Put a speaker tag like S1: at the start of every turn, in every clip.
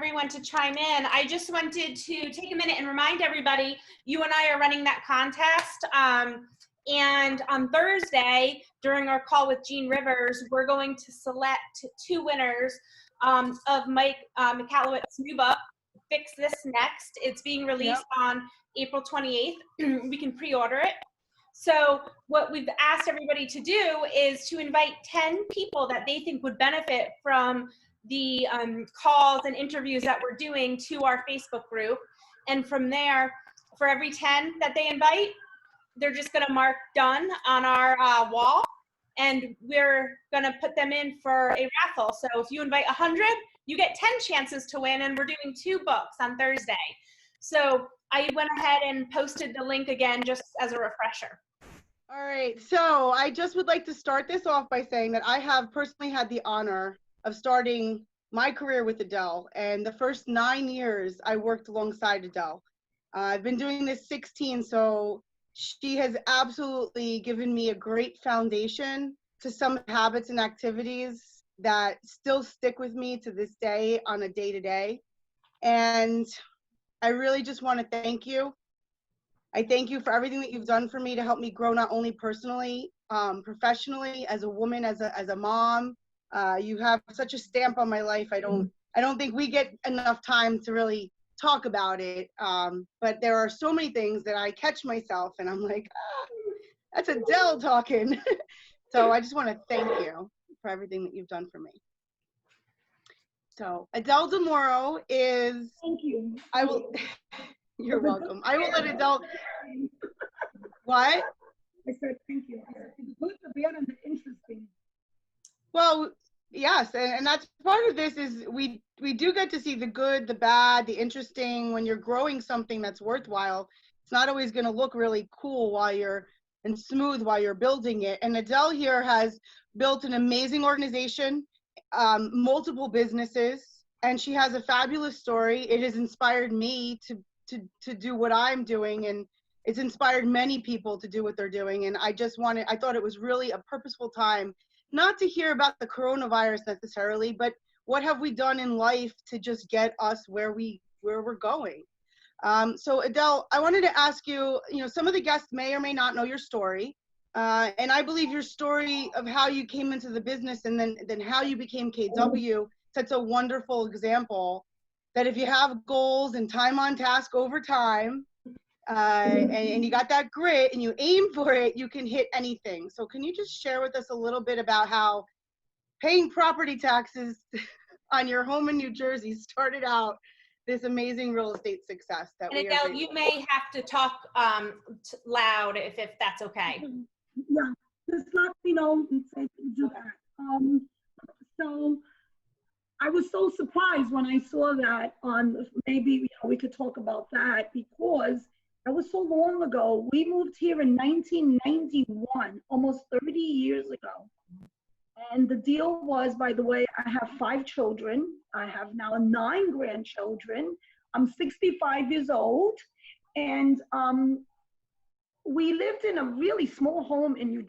S1: everyone to chime in. I just wanted to take a minute and remind everybody, you and I are running that contest. And on Thursday, during our call with Jean Rivers, we're going to select 2 winners of Mike McAllowit's new book, Fix This Next. It's being released on April 28th. We can pre-order it. So what we've asked everybody to do is to invite 10 people that they think would benefit from the calls and interviews that we're doing to our Facebook group. And from there, for every 10 that they invite, they're just gonna mark done on our wall, and we're gonna put them in for a raffle. So if you invite 100, you get 10 chances to win, and we're doing 2 books on Thursday. So I went ahead and posted the link again just as a refresher.
S2: All right, so I just would like to start this off by saying that I have personally had the honor of starting my career with Adele, and the first 9 years I worked alongside Adele. I've been doing this 16, so she has absolutely given me a great foundation to some habits and activities that still stick with me to this day on a day-to-day. And I really just want to thank you. I thank you for everything that you've done for me to help me grow, not only personally, professionally, as a woman, as a mom. You have such a stamp on my life. I don't think we get enough time to really talk about it. But there are so many things that I catch myself and I'm like, that's Adele talking. So I just want to thank you for everything that you've done for me. So Adele DeMoro is,
S3: thank you.
S2: I will, you're welcome. I will let Adele, what?
S3: I said, thank you. It's good, the bad, and the interesting.
S2: Well, yes, and that's part of this is we do get to see the good, the bad, the interesting. When you're growing something that's worthwhile, it's not always going to look really cool and smooth while you're building it. And Adele here has built an amazing organization, multiple businesses, and she has a fabulous story. It has inspired me to do what I'm doing, and it's inspired many people to do what they're doing. And I thought it was really a purposeful time, not to hear about the coronavirus necessarily, but what have we done in life to just get us where we're going. So Adele, I wanted to ask you, some of the guests may or may not know your story. And I believe your story of how you came into the business and then how you became KW sets a wonderful example that if you have goals and time on task over time, and you got that grit and you aim for it, you can hit anything. So can you just share with us a little bit about how paying property taxes on your home in New Jersey started out this amazing real estate success that
S1: and Adele, you may have to talk loud if that's okay.
S3: Yeah, just let me know and say do that. So I was so surprised when I saw that on, maybe we could talk about that, because that was so long ago. We moved here in 1991, almost 30 years ago. And the deal was, by the way, I have 5 children. I have now 9 grandchildren. I'm 65 years old. And we lived in a really small home in New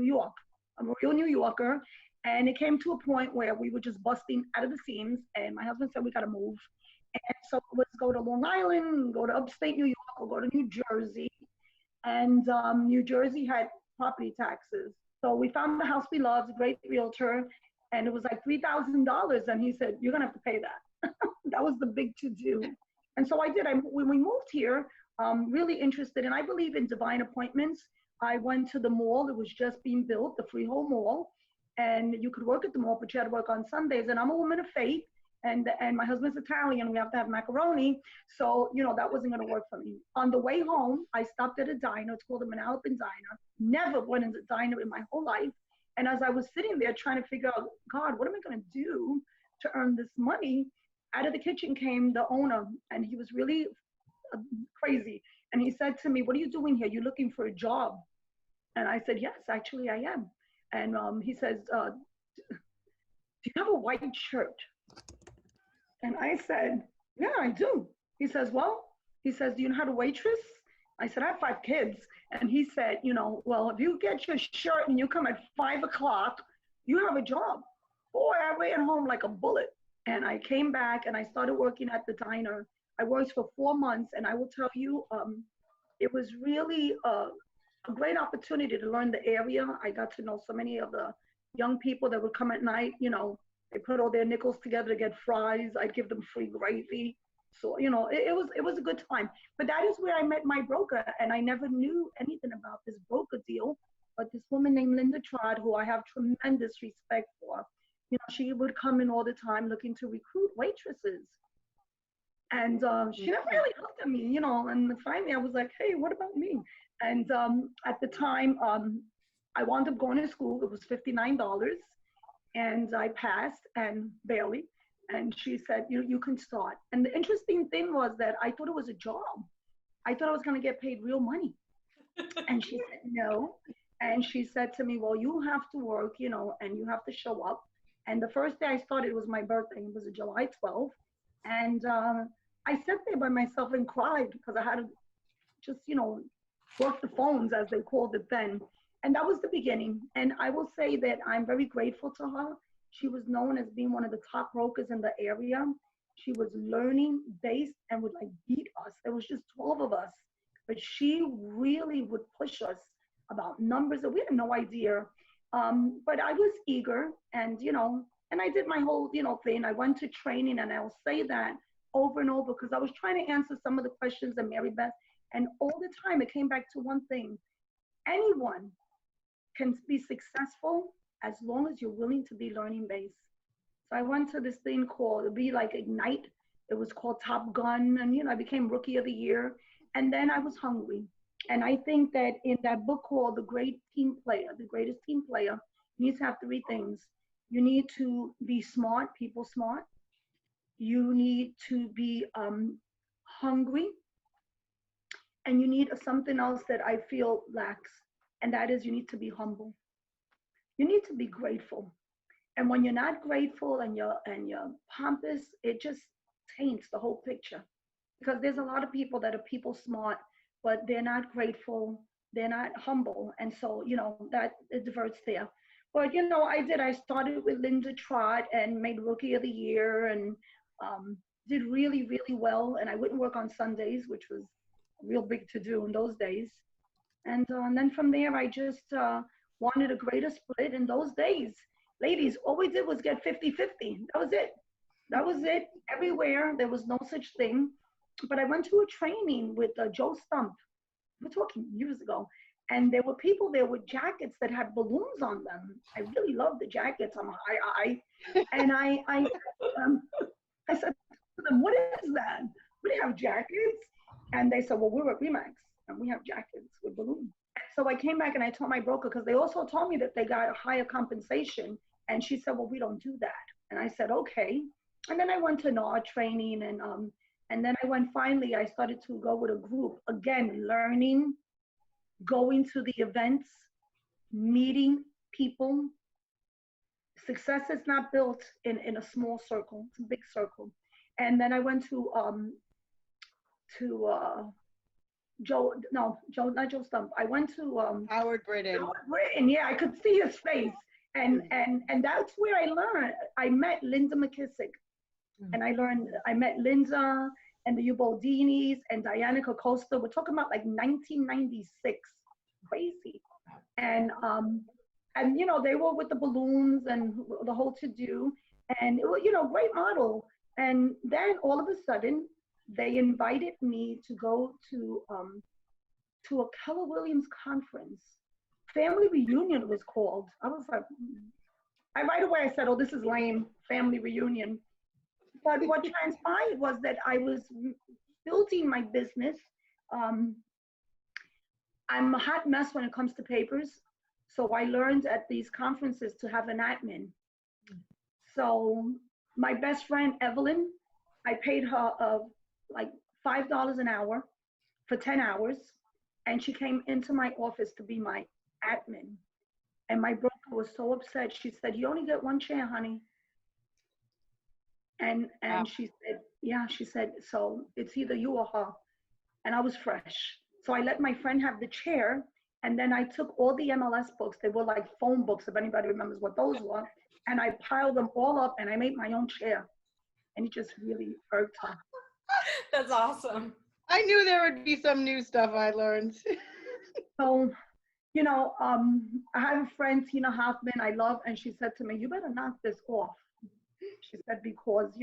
S3: York. I'm a real New Yorker. And it came to a point where we were just busting out of the seams. And my husband said, we got to move. And so let's go to Long Island, go to upstate New York, or go to New Jersey. And New Jersey had property taxes. So we found the house we loved, a great realtor, and it was like $3,000. And he said, you're going to have to pay that. That was the big to-do. And so I did. When we moved here, really interested, and I believe in divine appointments. I went to the mall. It was just being built, the Freehold Mall. And you could work at the mall, but you had to work on Sundays. And I'm a woman of faith. And my husband's Italian, we have to have macaroni. So, that wasn't gonna work for me. On the way home, I stopped at a diner. It's called a Manalapan Diner. Never went in a diner in my whole life. And as I was sitting there trying to figure out, God, what am I gonna do to earn this money? Out of the kitchen came the owner, and he was really crazy. And he said to me, what are you doing here? You looking for a job? And I said, yes, actually I am. And he says, do you have a white shirt? And I said, yeah, I do. He says, do you know how to waitress? I said, I have 5 kids. And he said, well, if you get your shirt and you come at 5 o'clock, you have a job. Boy, I ran home like a bullet. And I came back and I started working at the diner. I worked for 4 months, and I will tell you, it was really a great opportunity to learn the area. I got to know so many of the young people that would come at night. They put all their nickels together to get fries. I'd give them free gravy. So, it was a good time. But that is where I met my broker, and I never knew anything about this broker deal. But this woman named Linda Trott, who I have tremendous respect for, she would come in all the time looking to recruit waitresses. And she never really looked at me, and finally I was like, hey, what about me? And at the time, I wound up going to school. It was $59, and I passed, and barely. And she said, you can start. And the interesting thing was that I thought it was a job. I thought I was going to get paid real money. And she said, no. And she said to me, well, you have to work, and you have to show up. And the first day I started was my birthday. It was July 12th. And I sat there by myself and cried because I had to just, work the phones, as they called it then. And that was the beginning. And I will say that I'm very grateful to her. She was known as being one of the top brokers in the area. She was learning based and would beat us. There was just 12 of us. But she really would push us about numbers that we had no idea. But I was eager, and and I did my whole thing. I went to training, and I'll say that over and over because I was trying to answer some of the questions of Mary Beth, and all the time it came back to one thing: anyone can be successful as long as you're willing to be learning based. So I went to this thing called Ignite. It was called Top Gun, and I became Rookie of the Year, and then I was hungry. And I think that in that book called The Greatest Team Player, you need to have three things. You need to be smart, people smart. You need to be hungry. And you need something else that I feel lacks. And that is, you need to be humble. You need to be grateful. And when you're not grateful and you're pompous, it just taints the whole picture. Because there's a lot of people that are people smart, but they're not grateful, they're not humble. And so, that it diverts there. But, I did. I started with Linda Trott and made Rookie of the Year and did really, really well. And I wouldn't work on Sundays, which was real big to do in those days. And then from there, I just wanted a greater split in those days. Ladies, all we did was get 50-50. That was it. That was it. Everywhere, there was no such thing. But I went to a training with Joe Stump. We're talking years ago. And there were people there with jackets that had balloons on them. I really loved the jackets. I said to them, what is that? We have jackets? And they said, well, we're at Remax and we have jackets with balloons. So I came back and I told my broker, because they also told me that they got a higher compensation. And she said, well, we don't do that. And I said, okay. And then I went to NAR training, and then I started to go with a group, again, learning, going to the events, meeting people. Success is not built in a small circle, it's a big circle. And then I went to not Joe Stump. I went to
S2: Howard Britton.
S3: Howard Britton, yeah, I could see his face. And that's where I learned. I met Linda McKissick. And I met Linda and the Ubaldinis and Diana Costa. We're talking about 1996, crazy. And they were with the balloons and the whole to-do. And it was, great model. And then all of a sudden, they invited me to go to a Keller Williams conference. Family Reunion was called. I was like, right away I said, oh, this is lame, family reunion. But what transpired was that I was building my business. I'm a hot mess when it comes to papers. So I learned at these conferences to have an admin. So my best friend, Evelyn, I paid her $5 an hour for 10 hours. And she came into my office to be my admin. And my broker was so upset. She said, you only get one chair, honey. And wow. She said, so it's either you or her. And I was fresh. So I let my friend have the chair. And then I took all the MLS books. They were like phone books, if anybody remembers what those were. And I piled them all up and I made my own chair. and it just really irked her.
S1: That's awesome.
S2: I knew there would be some new stuff I learned.
S3: So, I have a friend, Tina Hoffman, I love, and she said to me, you better knock this off. She said, because,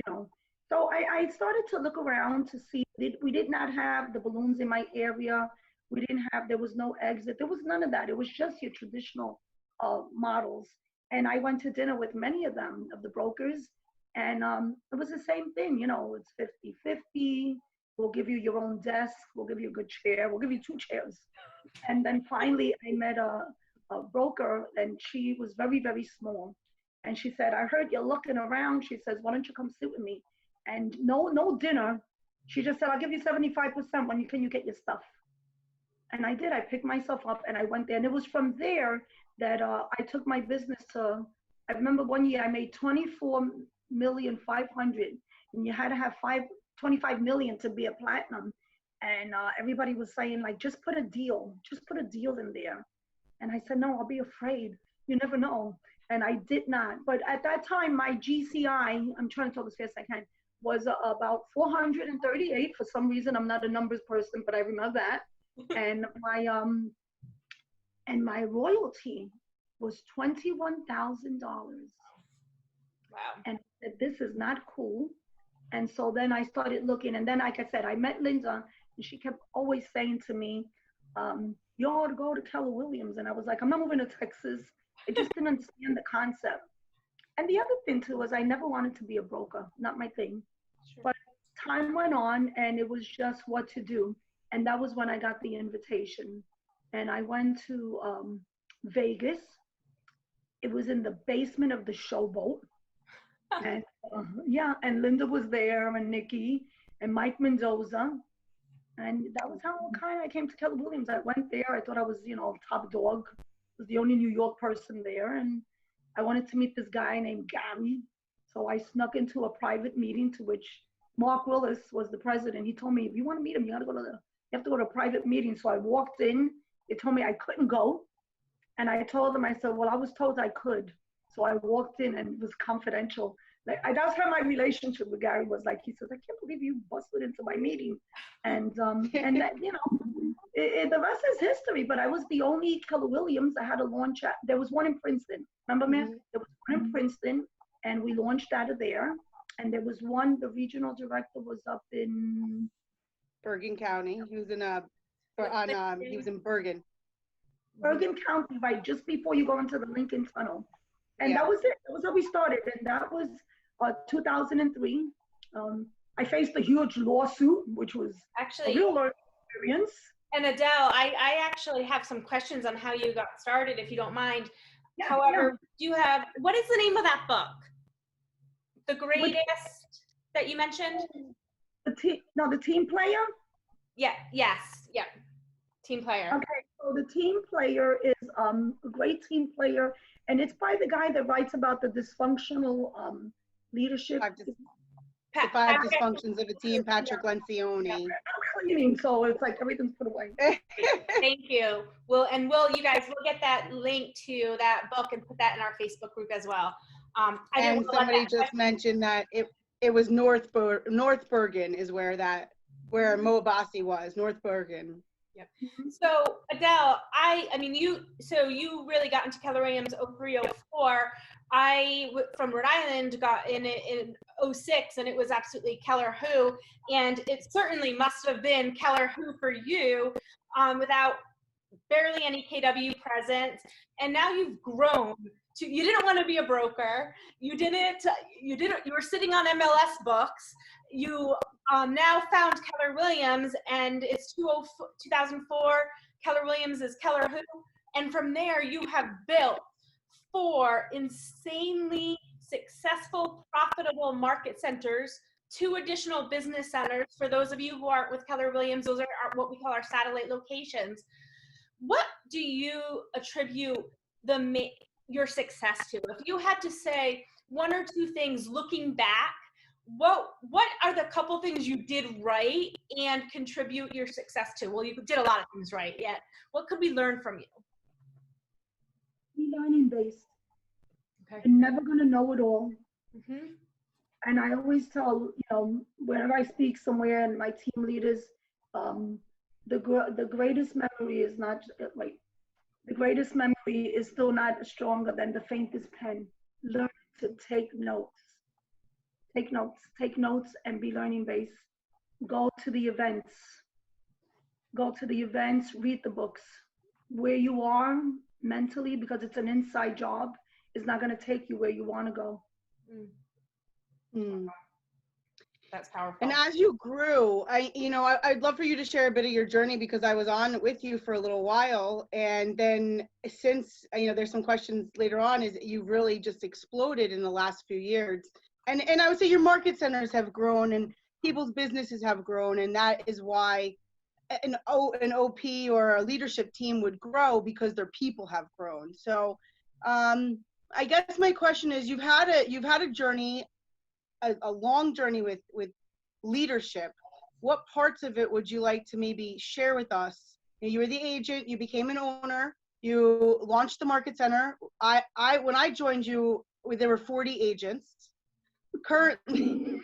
S3: so I started to look around to see, we did not have the balloons in my area. There was no exit. There was none of that. It was just your traditional models. And I went to dinner with many of them, of the brokers. And it was the same thing, it's 50-50. We'll give you your own desk. We'll give you a good chair. We'll give you 2 chairs. And then finally I met a broker, and she was very, very small. And she said, I heard you're looking around. She says, why don't you come sit with me? And no dinner. She just said, I'll give you 75% when can you get your stuff? And I did. I picked myself up and I went there. And it was from there that I took my business to, I remember one year I made 24,500,000, and you had to have 25 million to be a platinum. And everybody was saying, like, just put a deal in there. And I said, no, I'll be afraid. You never know. And I did not. But at that time, my GCI, I'm trying to talk as fast as I can, was about 438. For some reason, I'm not a numbers person, but I remember that. And my royalty was $21,000.
S1: Wow.
S3: And I said, this is not cool. And so then I started looking, and then, like I said, I met Linda, and she kept always saying to me, you ought to go to Keller Williams. And I was like, I'm not moving to Texas. I just didn't understand the concept. And the other thing too was I never wanted to be a broker, not my thing.
S1: Sure.
S3: But time went on, and it was just what to do. And that was when I got the invitation. And I went to Vegas. It was in the basement of the Showboat. And and Linda was there, and Nikki, and Mike Mendoza. And that was how kind of I came to Keller Williams. I went there. I thought I was, top dog. I was the only New York person there. And I wanted to meet this guy named Gary. So I snuck into a private meeting, to which Mark Willis was the president. He told me, if you want to meet him, you have to go to a private meeting. So I walked in. They told me I couldn't go. And I told them, I said, well, I was told I could. So I walked in, and it was confidential. That's how my relationship with Gary was. Like, he says, I can't believe you busted into my meeting. And that, the rest is history. But I was the only Keller Williams I had to launch at. There was one in Princeton. Remember, man? There was one in Princeton, and we launched out of there. And there was one, the regional director was up in
S2: Bergen County. He was in he was in Bergen.
S3: Bergen County, right, just before you go into the Lincoln Tunnel. And that was it. That was how we started. And that was 2003. I faced a huge lawsuit, which was
S1: Actually,
S3: a real learning experience.
S1: And Adele, I actually have some questions on how you got started, if you don't mind.
S3: Yeah,
S1: However, what is the name of that book? The Greatest that you mentioned?
S3: The Team Player?
S1: Yeah, yes, yeah. Team Player.
S3: Okay, so the Team Player is a great team player, and it's by the guy that writes about the dysfunctional leadership.
S2: The 5 dysfunctions of a team, Patrick Lencioni.
S3: So it's like everything's put away.
S1: Thank you. You guys, we'll get that link to that book and put that in our Facebook group as well.
S2: And somebody just mentioned that it was North Bergen is where Mo Bassi was, North Bergen.
S1: Yep. So Adele, you really got into Keller Williams 03, 04. I, from Rhode Island, got in it in 06, and it was absolutely Keller Who, and it certainly must have been Keller Who for you, without barely any KW presence. And now you've grown to, you didn't want to be a broker. You were sitting on MLS books. You now found Keller Williams, and it's 2004. Keller Williams is Keller Who. And from there, you have built 4 insanely successful, profitable market centers, 2 additional business centers. For those of you who aren't with Keller Williams, those are what we call our satellite locations. What do you attribute your success to? If you had to say 1 or 2 things looking back, what are the couple things you did right and contribute your success to? Well, you did a lot of things right, yet what could we learn from you?
S3: Be learning based.
S1: Okay.
S3: I'm never going to know it all.
S1: Mm-hmm.
S3: And I always tell, whenever I speak somewhere and my team leaders, the greatest memory is not like the greatest memory is still not stronger than the faintest pen. Learn to take notes. Take notes. Take notes and be learning based. Go to the events. Go to the events. Read the books. Where you are mentally, because it's an inside job, is not going to take you where you want to go.
S1: That's powerful.
S2: And as you grew, I'd love for you to share a bit of your journey, because I was on with you for a little while. And then since, there's some questions later on, is you really just exploded in the last few years. And I would say your market centers have grown and people's businesses have grown. And that is why an OP or a leadership team would grow, because their people have grown. So I guess my question is, you've had a journey, a long journey with leadership. What parts of it would you like to maybe share with us? You were the agent, you became an owner, you launched the market center. When I joined you, there were 40 agents. Currently,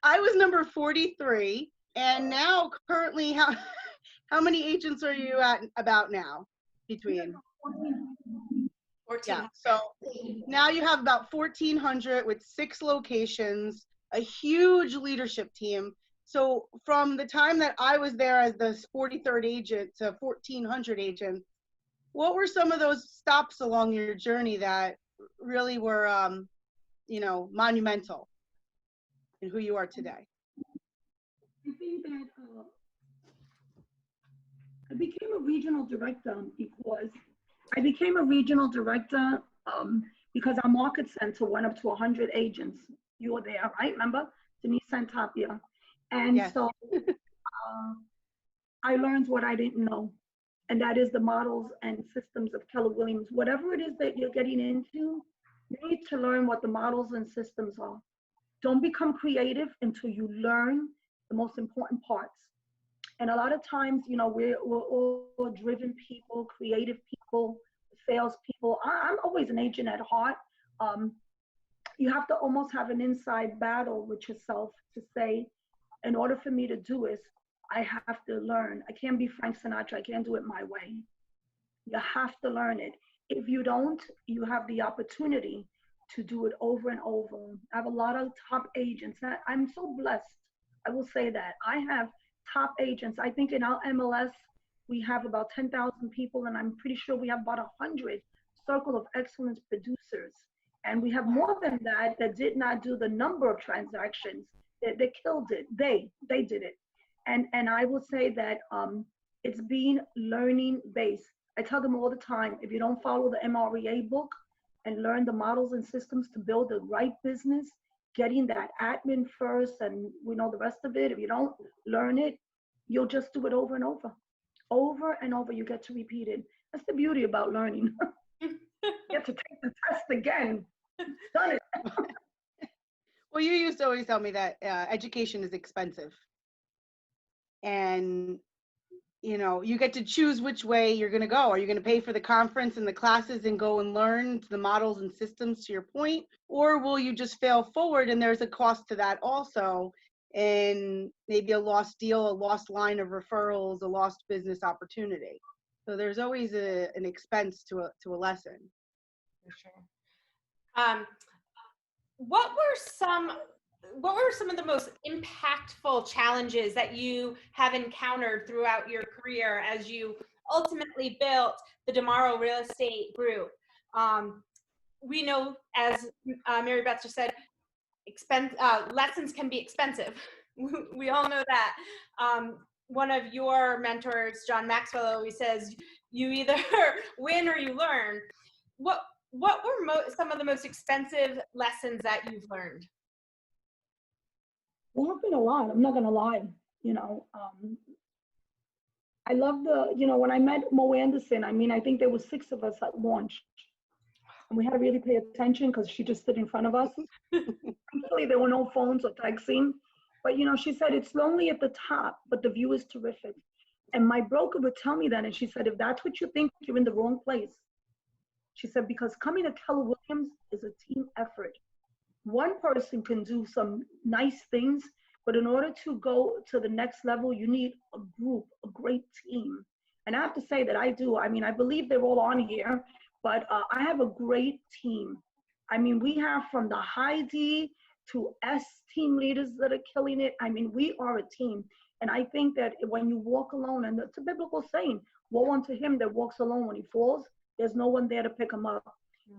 S2: I was number 43, and now currently, how many agents are you at about now? Between
S1: 14.
S2: Yeah, so now you have about 1,400 with 6 locations, a huge leadership team. So from the time that I was there as the 43rd agent to 1,400 agents, what were some of those stops along your journey that really were, monumental in who you are today?
S3: I think that I became a regional director because our market center went up to 100 agents. You were there, right? Remember? Denise Santapia. And
S2: Yes.
S3: so I learned what I didn't know. And that is the models and systems of Keller Williams. Whatever it is that you're getting into, you need to learn what the models and systems are. Don't become creative until you learn the most important parts. And a lot of times, we're all driven people, creative people, sales people. I'm always an agent at heart. You have to almost have an inside battle with yourself to say, in order for me to do this, I have to learn. I can't be Frank Sinatra. I can't do it my way. You have to learn it. If you don't, you have the opportunity to do it over and over. I have a lot of top agents. I'm so blessed. I will say that. I have top agents. I think in our MLS, we have about 10,000 people, and I'm pretty sure we have about 100 Circle of Excellence producers. And we have more than that did not do the number of transactions. They killed it. They did it. And I will say that it's been learning based. I tell them all the time, if you don't follow the MREA book and learn the models and systems to build the right business, getting that admin first and the rest of it, if you don't learn it, you'll just do it over and over. Over and over, you get to repeat it. That's the beauty about learning. You get to take the test again. Done it.
S2: Well, you used to always tell me that education is expensive. And, you get to choose which way you're going to go. Are you going to pay for the conference and the classes and go and learn the models and systems, to your point? Or will you just fail forward, and there's a cost to that also, and maybe a lost deal, a lost line of referrals, a lost business opportunity? So there's always an expense to a lesson.
S1: For sure. What were some of the most impactful challenges that you have encountered throughout your career as you ultimately built the DeMoro Real Estate Group? We know, as Mary Beth just said, lessons can be expensive. We all know that. One of your mentors, John Maxwell, always says, you either win or you learn. What were some of the most expensive lessons that you've learned?
S3: There have been a lot. I'm not going to lie. I love when I met Mo Anderson, I think there were 6 of us at launch. And we had to really pay attention because she just stood in front of us. Thankfully, there were no phones or texting. But, she said, it's lonely at the top, but the view is terrific. And my broker would tell me that. And she said, if that's what you think, you're in the wrong place. She said, because coming to Keller Williams is a team effort. one person can do some nice things, but in order to go to the next level, you need a group, a great team. And I have to say that I do. I mean, I believe they're all on here, but I have a great team. I mean, we have from the high D to S team leaders that are killing it. I mean, we are a team. And I think that when you walk alone, and it's a biblical saying, woe unto him that walks alone. When he falls, there's no one there to pick him up.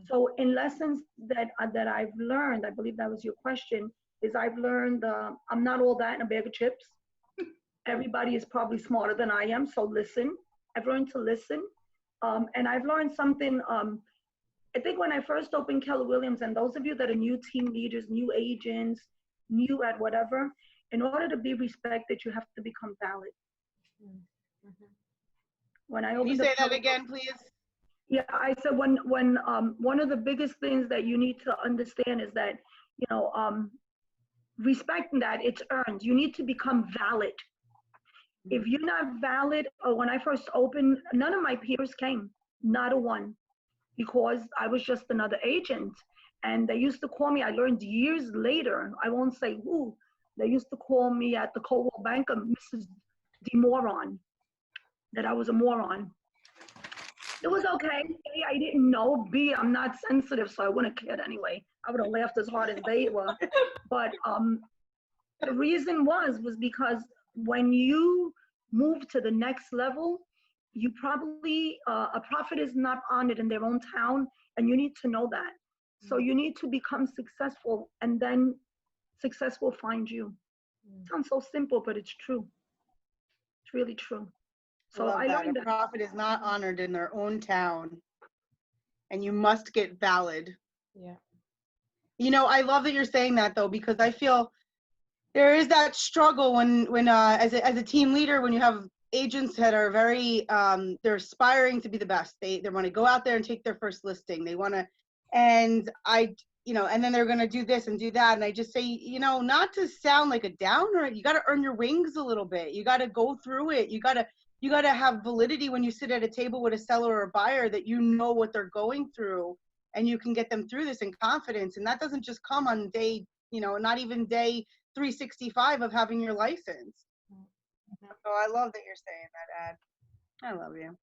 S3: So in lessons that I've learned, I believe that was your question, is I've learned I'm not all that in a bag of chips. Everybody is probably smarter than I am, so listen. I've learned to listen. And I've learned something, I think when I first opened Keller Williams, and those of you that are new team leaders, new agents, new at whatever, in order to be respected, you have to become valid. When I
S2: Can you
S3: opened
S2: say that again, please?
S3: Yeah, I said when one of the biggest things that you need to understand is that, you know, respecting that it's earned. You need to become valid. If you're not valid, or when I first opened, none of my peers came, not a one, because I was just another agent. And they used to call me, I learned years later, I won't say who, they used to call me at the Coldwell Bank, Mrs. DeMoro, that I was a moron. It was okay. A, I didn't know. B, I'm not sensitive, so I wouldn't have cared anyway. I would have laughed as hard as they were. But the reason was because when you move to the next level, you probably, a prophet is not honored in their own town, and you need to know that. So you need to become successful, and then success will find you. It sounds so simple, but it's true. It's really true. So I
S2: love
S3: learned
S2: that. A prophet is not honored in their own town, and you must get valid.
S1: Yeah.
S2: You know, I love that you're saying that, though, because I feel there is that struggle when as a team leader, when you have agents that are very they're aspiring to be the best. They want to go out there and take their first listing. They want to, and you know, and then they're going to do this and do that. And I just say, you know, not to sound like a downer, you got to earn your wings a little bit. You got to go through it. You got to have validity when you sit at a table with a seller or a buyer, that you know what they're going through, and you can get them through this in confidence. And that doesn't just come on day, you know, not even day 365 of having your license. So I love that you're saying that, Ad. I love you.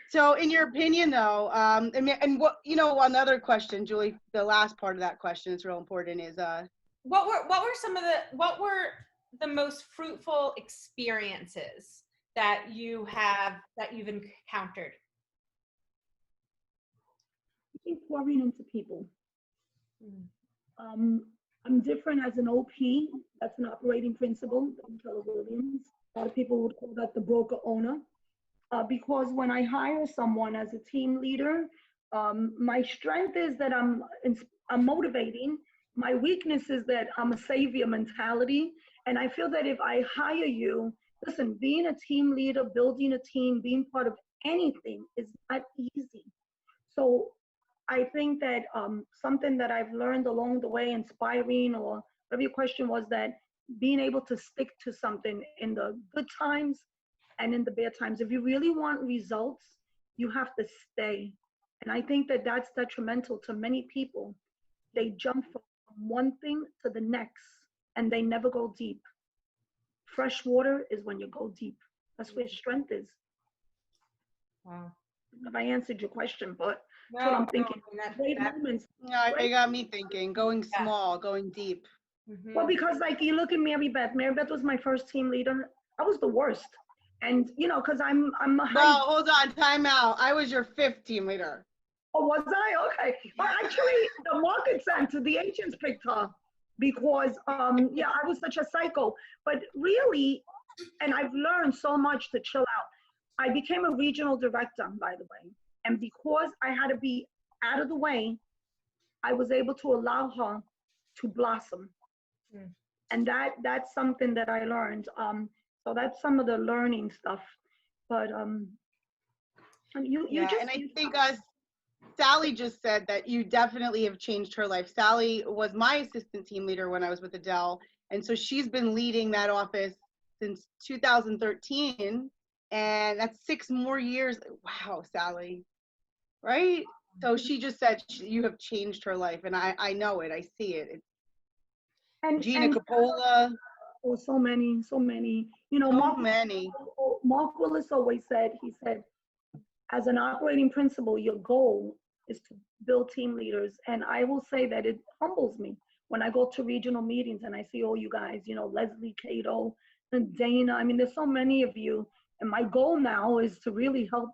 S2: So in your opinion, though, and what, you know, another question, Julie, the last part of that question is real important, is
S1: what were the most fruitful experiences that you've encountered?
S3: I think pouring into people. I'm different as an OP. That's an operating principle in Keller Williams. A lot of people would call that the broker owner. Because when I hire someone as a team leader, my strength is that I'm motivating. My weakness is that I'm a savior mentality. And I feel that if I hire you, listen, being a team leader, building a team, being part of anything is not easy. So I think that something that I've learned along the way, inspiring, or whatever your question was, that being able to stick to something in the good times and in the bad times. If you really want results, you have to stay. And I think that that's detrimental to many people. They jump from one thing to the next, and they never go deep. Fresh water is when you go deep. That's where strength is.
S1: Wow.
S3: If I answered your question, but
S1: No,
S3: that's what I'm thinking. Great
S1: that,
S3: moments.
S2: yeah, it got me thinking, going small, going deep.
S3: Well, because like you look at Mary Beth. Mary Beth was my first team leader. I was the worst. And you know, because I'm a high.
S2: Well, hold on, time out. I was your 5th team leader.
S3: Oh, was I? Okay. Well, actually, the market center, the agents picked her because, yeah, I was such a psycho. But really, and I've learned so much to chill out. I became a regional director, by the way. And because I had to be out of the way, I was able to allow her to blossom. And that's something that I learned. So that's some of the learning stuff. But
S2: and I think Sally just said that you definitely have changed her life. Sally was my assistant team leader when I was with Adele, and so she's been leading that office since 2013, and that's 6 more years. Wow, Sally, right? So she just said you have changed her life, and I know it. I see it. Gina
S3: And
S2: Coppola,
S3: oh, so many, so many. You know,
S2: so many.
S3: Mark Willis always said, he said, as an operating principal, your goal is to build team leaders. And I will say that it humbles me when I go to regional meetings and I see all you guys, you know, Leslie Cato and Dana. I mean, there's so many of you. And my goal now is to really help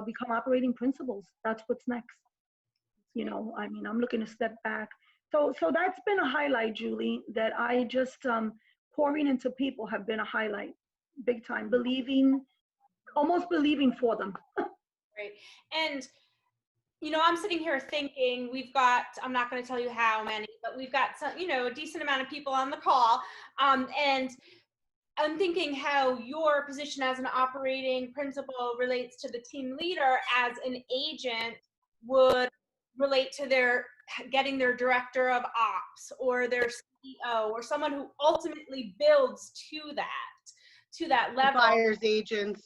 S3: become operating principals. That's what's next. You know, I mean, I'm looking to step back. So that's been a highlight, Julie, that I just pouring into people have been a highlight, big time. Believing, almost believing for them.
S1: Right. And, you know, I'm sitting here thinking we've got, I'm not going to tell you how many, but we've got some, you know, a decent amount of people on the call. And I'm thinking how your position as an operating principal relates to the team leader as an agent would relate to their getting their director of ops or their CEO or someone who ultimately builds to that level.
S2: Buyers agents.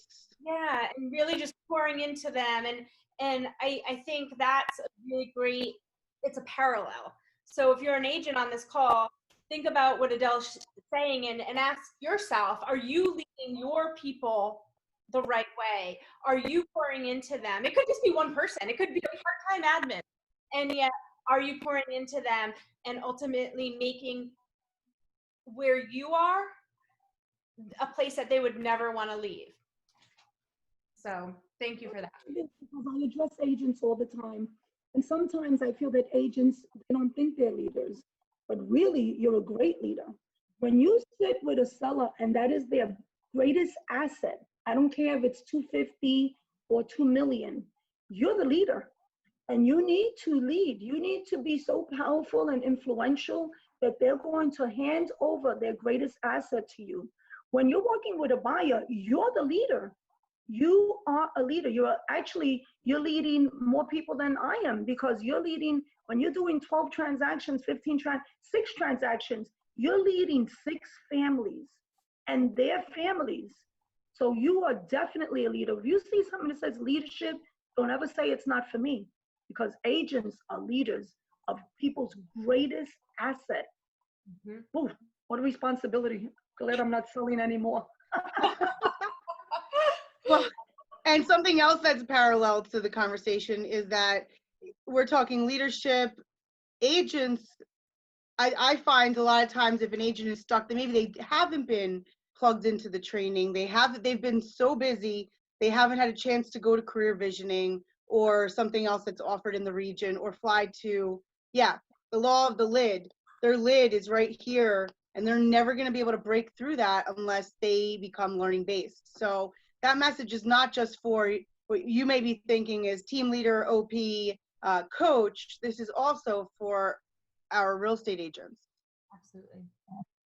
S1: Yeah, and really just pouring into them. And I think that's a really great, it's a parallel. So if you're an agent on this call, think about what Adele's saying and ask yourself, are you leading your people the right way? Are you pouring into them? It could just be one person. It could be a part-time admin. And yet, are you pouring into them and ultimately making where you are a place that they would never want to leave? So thank you for that.
S3: Because I address agents all the time. And sometimes I feel that agents, they don't think they're leaders, but really you're a great leader. When you sit with a seller and that is their greatest asset, I don't care if it's 250 or 2 million, you're the leader. And you need to lead. You need to be so powerful and influential that they're going to hand over their greatest asset to you. When you're working with a buyer, you're the leader. You are a leader. You're leading more people than I am, because you're leading, when you're doing 12 transactions, 6 transactions, you're leading 6 families and their families. So you are definitely a leader. If you see something that says leadership, don't ever say it's not for me, because agents are leaders of people's greatest asset. Mm-hmm. Ooh, what a responsibility. Glad I'm not selling anymore.
S2: Well, and something else that's parallel to the conversation is that we're talking leadership. Agents, I find a lot of times if an agent is stuck, then maybe they haven't been plugged into the training. They've been so busy, they haven't had a chance to go to career visioning or something else that's offered in the region, or fly to, the law of the lid. Their lid is right here, and they're never going to be able to break through that unless they become learning based. So that message is not just for what you may be thinking is team leader, OP, coach. This is also for our real estate agents.
S1: Absolutely.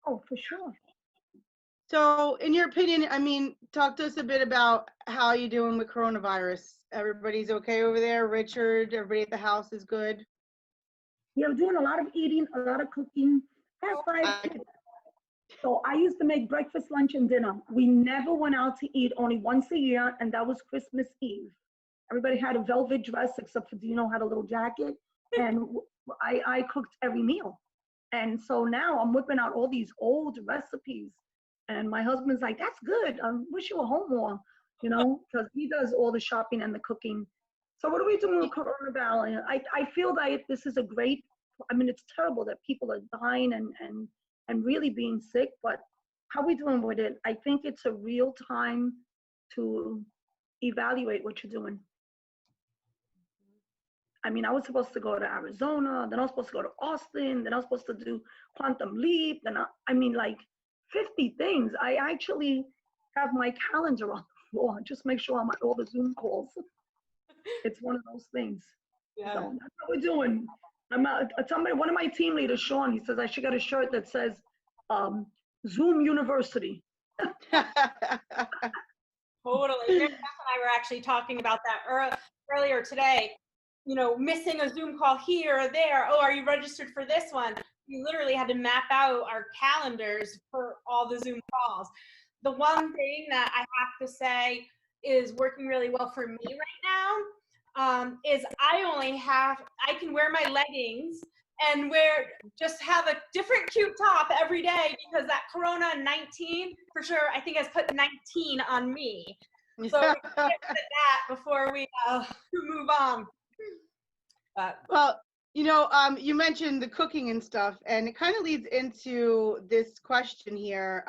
S3: Oh, for sure.
S2: So in your opinion, I mean, talk to us a bit about how you're doing with coronavirus. Everybody's okay over there? Richard, everybody at the house is good?
S3: Yeah, I'm doing a lot of eating, a lot of cooking. I have 5 kids. So I used to make breakfast, lunch, and dinner. We never went out to eat, only once a year, and that was Christmas Eve. Everybody had a velvet dress except for Dino had a little jacket, and I cooked every meal. And so now I'm whipping out all these old recipes. And my husband's like, that's good. I wish you were home more, you know, because he does all the shopping and the cooking. So what are we doing with coronavirus? I feel that this is a great, I mean, it's terrible that people are dying and really being sick, but how are we doing with it? I think it's a real time to evaluate what you're doing. I mean, I was supposed to go to Arizona, then I was supposed to go to Austin, then I was supposed to do Quantum Leap, then I mean, like 50 things. I actually have my calendar on the floor, just make sure I'm at all the Zoom calls. It's one of those things. Yeah. So that's what we're doing. One of my team leaders, Sean, he says I should get a shirt that says Zoom University.
S1: Totally. Jeff and I were actually talking about that earlier today. You know, missing a Zoom call here or there. Oh, are you registered for this one? We literally had to map out our calendars for all the Zoom calls. The one thing that I have to say is working really well for me right is I can wear my leggings and just have a different cute top every day because that Corona 19 for sure, I think has put 19 on me. So we can get rid of that before we move on. But
S2: Well, you mentioned the cooking and stuff, and it kind of leads into this question here.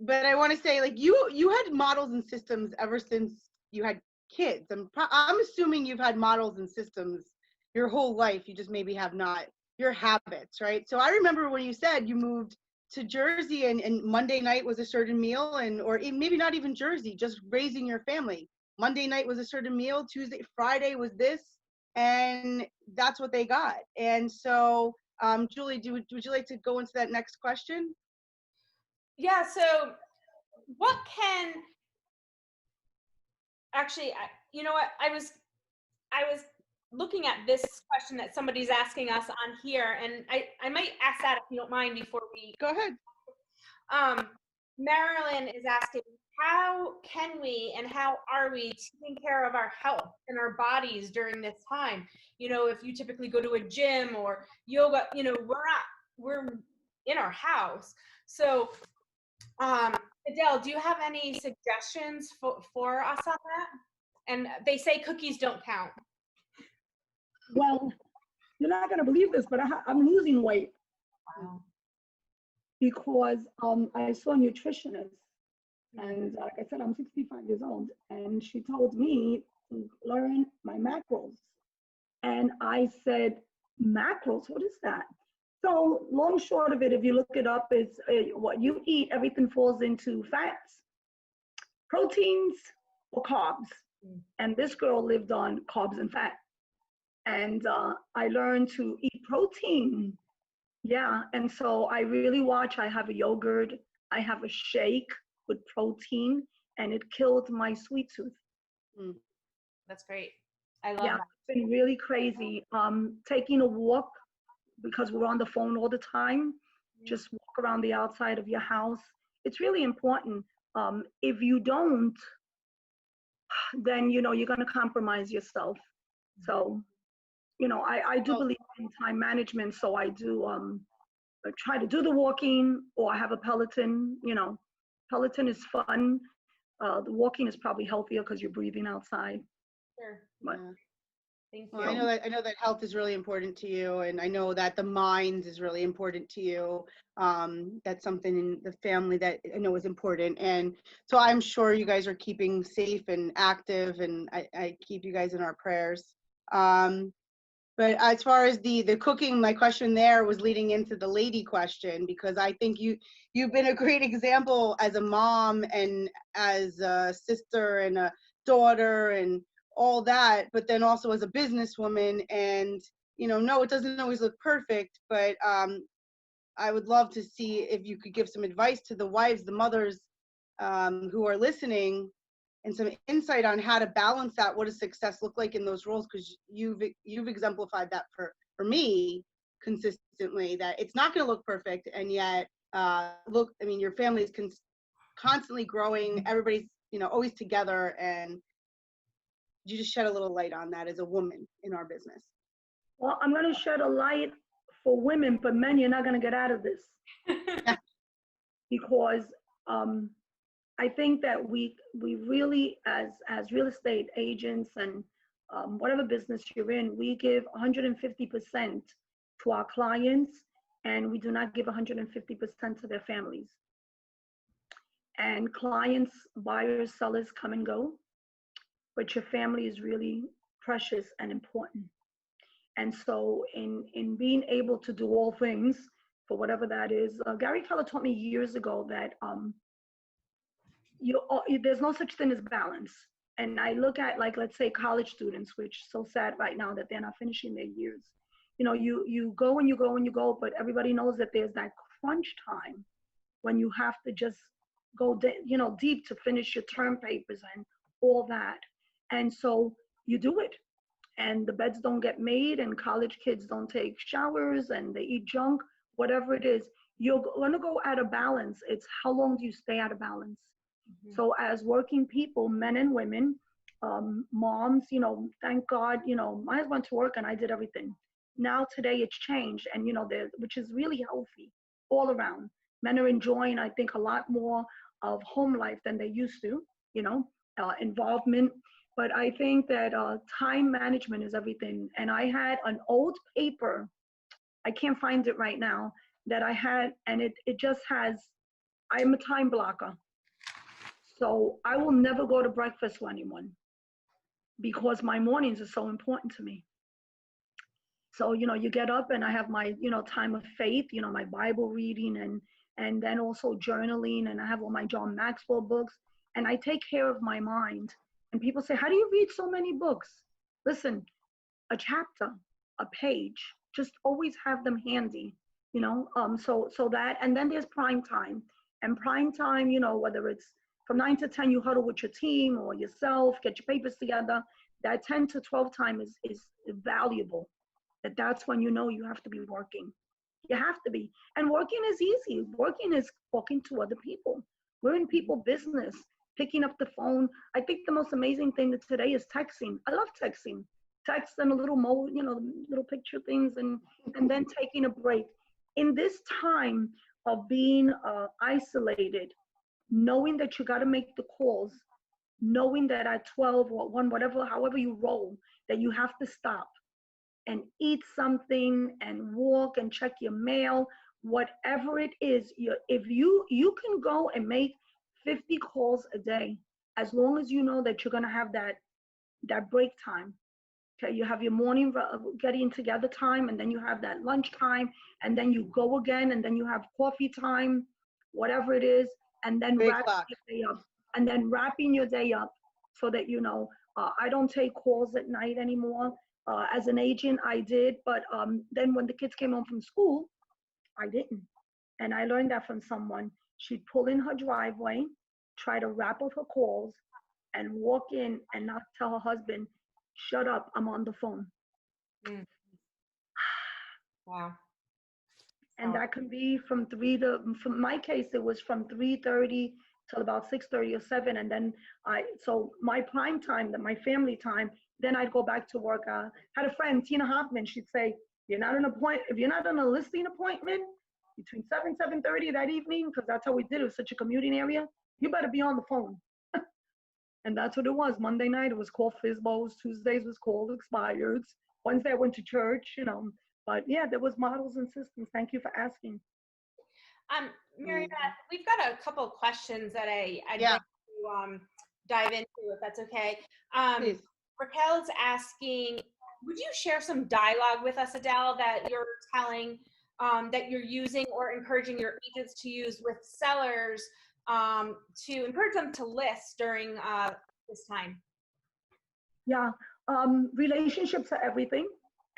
S2: But I want to say, like, you had models and systems ever since you had kids. I'm assuming you've had models and systems your whole life. You just maybe have not your habits, right? So I remember when you said you moved to Jersey and Monday night was a certain meal, or maybe not even Jersey, just raising your family. Monday night was a certain meal. Friday was this, and that's what they got. And so, Julie, would you like to go into that next question?
S1: yeah, so what can actually, you know what, I was looking at this question that somebody's asking us on here, and I might ask that if you don't mind before we
S2: Go ahead.
S1: Marilyn is asking, how can we and how are we taking care of our health and our bodies during this time? If you typically go to a gym or yoga, we're in our house. So Adele, do you have any suggestions for us on that? And they say cookies don't count.
S3: Well, you're not going to believe this, but I'm losing weight.
S1: Wow.
S3: Because I saw a nutritionist, and like I said, I'm 65 years old, and she told me to learn my macros. And I said, macros, what is that? So long short of it, if you look it up, it's what you eat, everything falls into fats, proteins, or carbs. And this girl lived on carbs and fat. And I learned to eat protein. Yeah, and so I really watch. I have a yogurt, I have a shake with protein, and it killed my sweet tooth.
S1: That's great. I love that.
S3: It's been really crazy. Taking a walk, because we're on the phone all the time, just walk around the outside of your house. It's really important. If you don't, then you're going to compromise yourself. So, I do believe in time management. So I do I try to do the walking, or I have a Peloton. Peloton is fun. The walking is probably healthier because you're breathing outside.
S1: Sure.
S3: But
S1: Thank you.
S2: Well, I know that health is really important to you, and I know that the mind is really important to you. That's something in the family that I know is important, and so I'm sure you guys are keeping safe and active, and I keep you guys in our prayers. But as far as the cooking, my question there was leading into the lady question, because I think you've been a great example as a mom and as a sister and a daughter and all that, but then also as a businesswoman. And no, it doesn't always look perfect, but I would love to see if you could give some advice to the wives, the mothers who are listening, and some insight on how to balance that. What does success look like in those roles? Because you've exemplified that for me consistently, that it's not going to look perfect, and yet your family is constantly growing. Everybody's always together, and you just shed a little light on that as a woman in our business.
S3: Well, I'm going to shed a light for women, but men, you're not going to get out of this. Because I think that we really, as real estate agents and whatever business you're in, we give 150% to our clients, and we do not give 150% to their families. And clients, buyers, sellers come and go, but your family is really precious and important. And so in being able to do all things, for whatever that is, Gary Keller taught me years ago that there's no such thing as balance. And I look at, like, let's say college students, which is so sad right now that they're not finishing their years. You go and you go and you go, but everybody knows that there's that crunch time when you have to just go deep to finish your term papers and all that. And so you do it, and the beds don't get made, and college kids don't take showers, and they eat junk, whatever it is. You're going to go out of balance. It's how long do you stay out of balance? So as working people, men and women, moms, thank God, my husband went to work and I did everything. Now today it's changed, and which is really healthy all around. Men are enjoying, I think, a lot more of home life than they used to, involvement. But I think that time management is everything. And I had an old paper, I can't find it right now, that I had, and it just has, I am a time blocker. So I will never go to breakfast with anyone because my mornings are so important to me. So, you get up and I have my, time of faith, my Bible reading and then also journaling, and I have all my John Maxwell books, and I take care of my mind. And people say, how do you read so many books? Listen, a chapter, a page, just always have them handy, so that, and then there's prime time. And prime time, whether it's from 9 to 10, you huddle with your team or yourself, get your papers together. That 10 to 12 time is valuable. That's when you have to be working. You have to be. And working is easy. Working is talking to other people. We're in people business, picking up the phone. I think the most amazing thing today is texting. I love texting. Text and a little little picture things, and then taking a break. In this time of being isolated, knowing that you got to make the calls, knowing that at 12 or 1, whatever, however you roll, that you have to stop and eat something and walk and check your mail, whatever it is. If you can go and make 50 calls a day, as long as you know that you're going to have that break time. Okay, you have your morning getting together time, and then you have that lunch time, and then you go again, and then you have coffee time, whatever it is, and then wrapping your day up, and then wrapping your day up so that I don't take calls at night anymore. As an agent, I did, but then when the kids came home from school, I didn't. And I learned that from someone. She'd pull in her driveway, try to wrap up her calls, and walk in and not tell her husband, shut up, I'm on the phone.
S1: Mm. Wow.
S3: And that can be from my case, it was from 3:30 till about 6:30 or 7. And then so my prime time, my family time, then I'd go back to work. Had a friend, Tina Hoffman, she'd say, if you're not on a listing appointment between 7:30 that evening, because that's how we did it, was such a commuting area, you better be on the phone. And that's what it was. Monday night, it was called Fizbos. Tuesdays was called Expireds. Wednesday, I went to church, But yeah, there was models and systems. Thank you for asking.
S1: Mary Beth, we've got a couple of questions that I'd like to dive into, if that's okay.
S2: Please.
S1: Raquel's asking, would you share some dialogue with us, Adele, that you're telling, that you're using or encouraging your agents to use with sellers to encourage them to list during this time?
S3: Yeah, relationships are everything.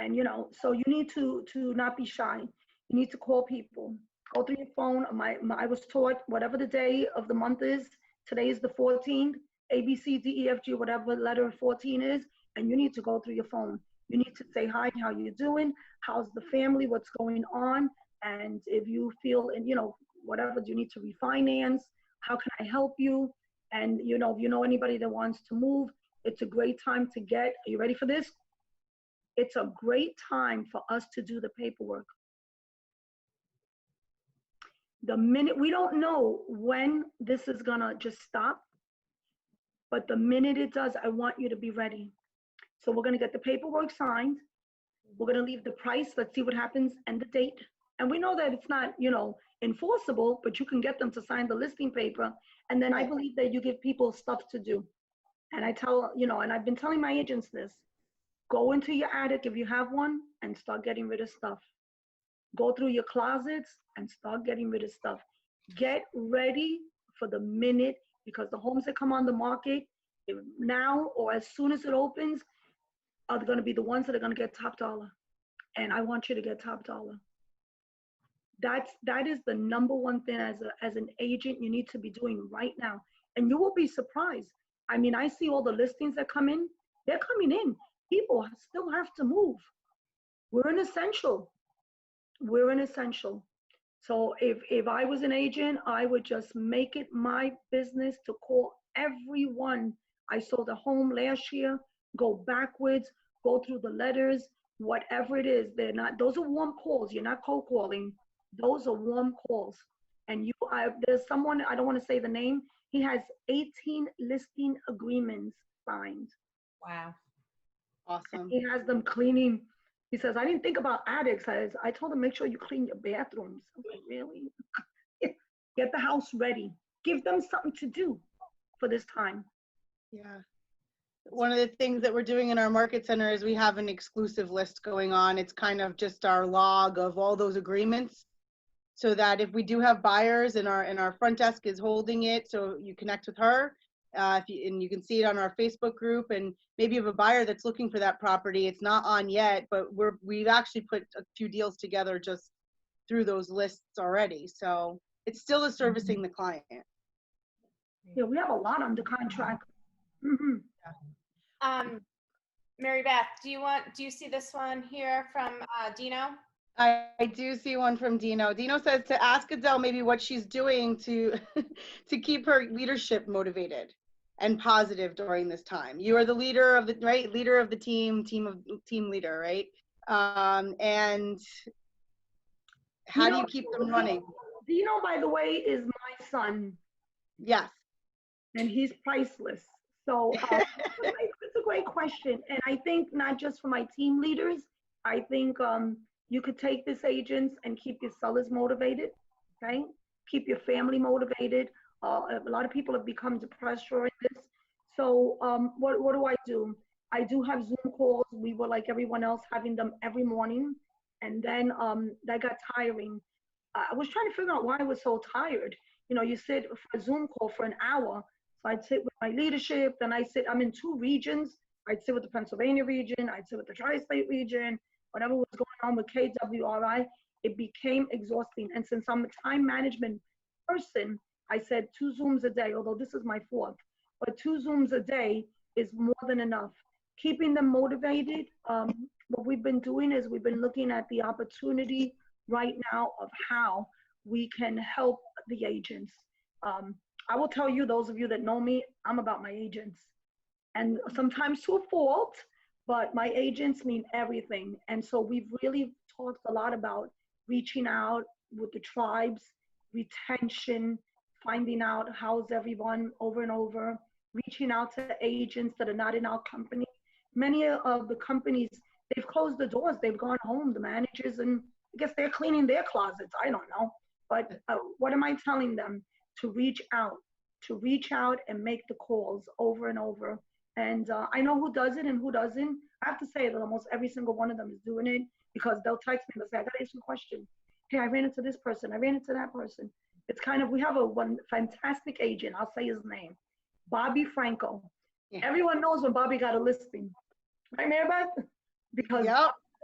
S3: And, so you need to not be shy. You need to call people. Go through your phone. I was taught whatever the day of the month is, today is the 14th, A, B, C, D, E, F, G, whatever letter 14 is, and you need to go through your phone. You need to say, hi, how you doing? How's the family? What's going on? And if you feel, whatever, do you need to refinance? How can I help you? And, if you know anybody that wants to move, it's a great time to get, are you ready for this? It's a great time for us to do the paperwork. The minute, we don't know when this is gonna just stop, but the minute it does, I want you to be ready. So we're gonna get the paperwork signed. We're gonna leave the price, let's see what happens, and the date. And we know that it's not, enforceable, but you can get them to sign the listing paper. And then I believe that you give people stuff to do. And I tell, and I've been telling my agents this, go into your attic if you have one and start getting rid of stuff. Go through your closets and start getting rid of stuff. Get ready for the minute, because the homes that come on the market now or as soon as it opens are going to be the ones that are going to get top dollar. And I want you to get top dollar. That is the number one thing as an agent you need to be doing right now. And you will be surprised. I mean, I see all the listings that come in. They're coming in. People still have to move. We're an essential. We're an essential. So if I was an agent, I would just make it my business to call everyone I sold a home last year. Go backwards, go through the letters, whatever it is. They're not, those are warm calls. You're not cold calling. Those are warm calls. And there's someone, I don't want to say the name, he has 18 listing agreements signed.
S1: Wow.
S2: Awesome.
S3: He has them cleaning. He says, I didn't think about addicts. I told him, make sure you clean your bathrooms. I was like, really? Get the house ready. Give them something to do for this time.
S2: Yeah. One of the things that we're doing in our market center is we have an exclusive list going on. It's kind of just our log of all those agreements, so that if we do have buyers and our front desk is holding it, so you connect with her, and you can see it on our Facebook group, and maybe you have a buyer that's looking for that property. It's not on yet, but we've actually put a few deals together just through those lists already. So it's still a servicing the client.
S3: Yeah, we have a lot under contract. Mm-hmm.
S1: Mary Beth, do you see this one here from Dino?
S2: I do see one from Dino. Dino says to ask Adele maybe what she's doing to to keep her leadership motivated and positive during this time. You are the leader of the leader of the team leader, right? And how do you keep them running?
S3: Dino, by the way, is my son.
S2: Yes.
S3: And he's priceless. So it's a great question. And I think not just for my team leaders, I think you could take this agents and keep your sellers motivated, okay? Keep your family motivated. A lot of people have become depressed during this. So what do? I do have Zoom calls. We were like everyone else having them every morning. And then that got tiring. I was trying to figure out why I was so tired. You know, you sit for a Zoom call for an hour. So I'd sit with my leadership, then I'm in 2 regions. I'd sit with the Pennsylvania region, I'd sit with the Tri-State region, whatever was going on with KWRI, it became exhausting. And since I'm a time management person, I said 2 Zooms a day, although this is my 4th, but 2 Zooms a day is more than enough. Keeping them motivated, what we've been doing is we've been looking at the opportunity right now of how we can help the agents. I will tell you, those of you that know me, I'm about my agents. And sometimes to a fault, but my agents mean everything. And so we've really talked a lot about reaching out with the tribes, retention, finding out how's everyone over and over, reaching out to agents that are not in our company. Many of the companies, they've closed the doors, they've gone home, the managers, and I guess they're cleaning their closets, I don't know. But what am I telling them? To reach out and make the calls over and over. And I know who does it and who doesn't. I have to say that almost every single one of them is doing it, because they'll text me and they'll say, I got to ask you a question. Hey, I ran into this person. I ran into that person. It's kind of, we have one fantastic agent. I'll say his name, Bobby Franco. Yeah. Everyone knows when Bobby got a listing. Right, Mary Beth? Because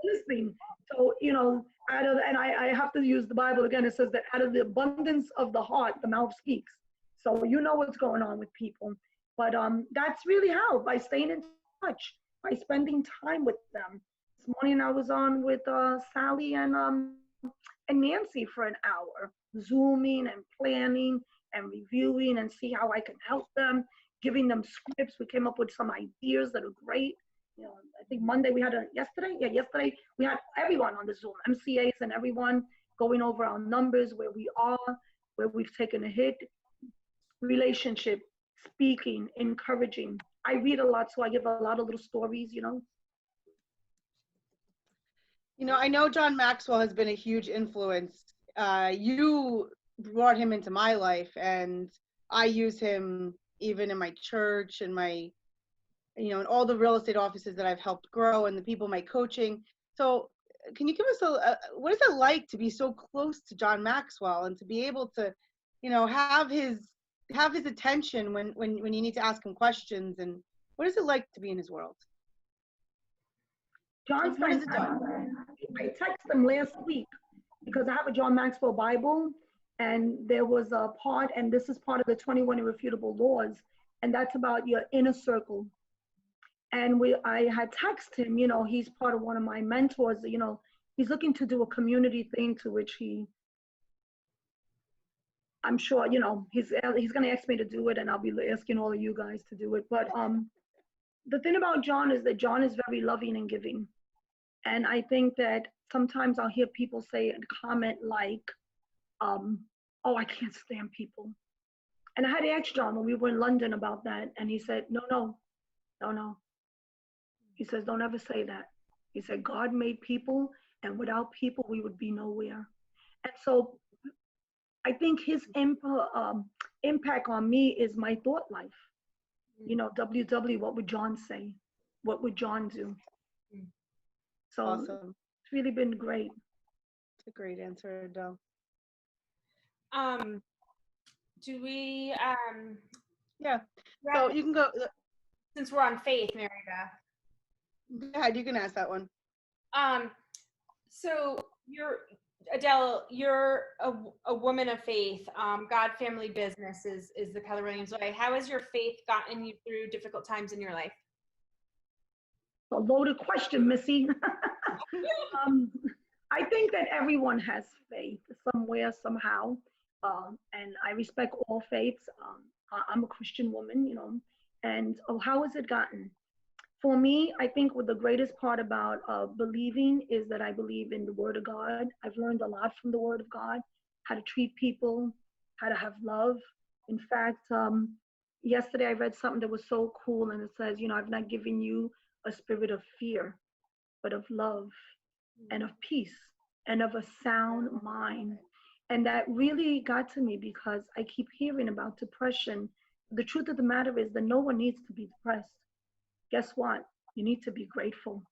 S3: listing. So, you know, and I have to use the Bible again. It says that out of the abundance of the heart, the mouth speaks. So you know what's going on with people. But that's really how, by staying in touch, by spending time with them. This morning I was on with Sally and Nancy for an hour, Zooming and planning and reviewing and see how I can help them, giving them scripts. We came up with some ideas that are great. You know, I think Monday we had yesterday we had everyone on the Zoom, MCAs and everyone going over our numbers, where we are, where we've taken a hit, relationship, speaking, encouraging. I read a lot, so I give a lot of little stories, you know.
S2: You know, I know John Maxwell has been a huge influence. You brought him into my life, and I use him even in my church and my, you know, in all the real estate offices that I've helped grow and the people in my coaching. So can you give us what is it like to be so close to John Maxwell and to be able to, you know, have his attention when you need to ask him questions, and what is it like to be in his world?
S3: John's I texted him last week because I have a John Maxwell Bible, and there was a part, and this is part of the 21 Irrefutable Laws, and that's about your inner circle. And I had texted him, you know, he's part of one of my mentors, you know, he's looking to do a community thing to which I'm sure, he's going to ask me to do it, and I'll be asking all of you guys to do it. But the thing about John is that John is very loving and giving. And I think that sometimes I'll hear people say and comment like, oh, I can't stand people. And I had to ask John when we were in London about that. And he said, no. He says, don't ever say that. He said, God made people, and without people, we would be nowhere. And so I think his impact on me is my thought life. WW, what would John say? What would John do? So
S2: Awesome.
S3: It's really been great.
S2: It's a great answer, Adele.
S1: Do we,
S2: yeah. So you can go.
S1: Since we're on faith, Mary Beth.
S2: Yeah, you can ask that one.
S1: So Adele, you're a woman of faith. God Family Business is the Keller Williams way. How has your faith gotten you through difficult times in your life?
S3: A loaded question, Missy. I think that everyone has faith somewhere, somehow. And I respect all faiths. I'm a Christian woman, and how has it gotten? For me, I think what the greatest part about believing is that I believe in the Word of God. I've learned a lot from the Word of God, how to treat people, how to have love. In fact, yesterday I read something that was so cool, and it says, I've not given you a spirit of fear, but of love and of peace and of a sound mind. And that really got to me because I keep hearing about depression. The truth of the matter is that no one needs to be depressed. Guess what? You need to be grateful.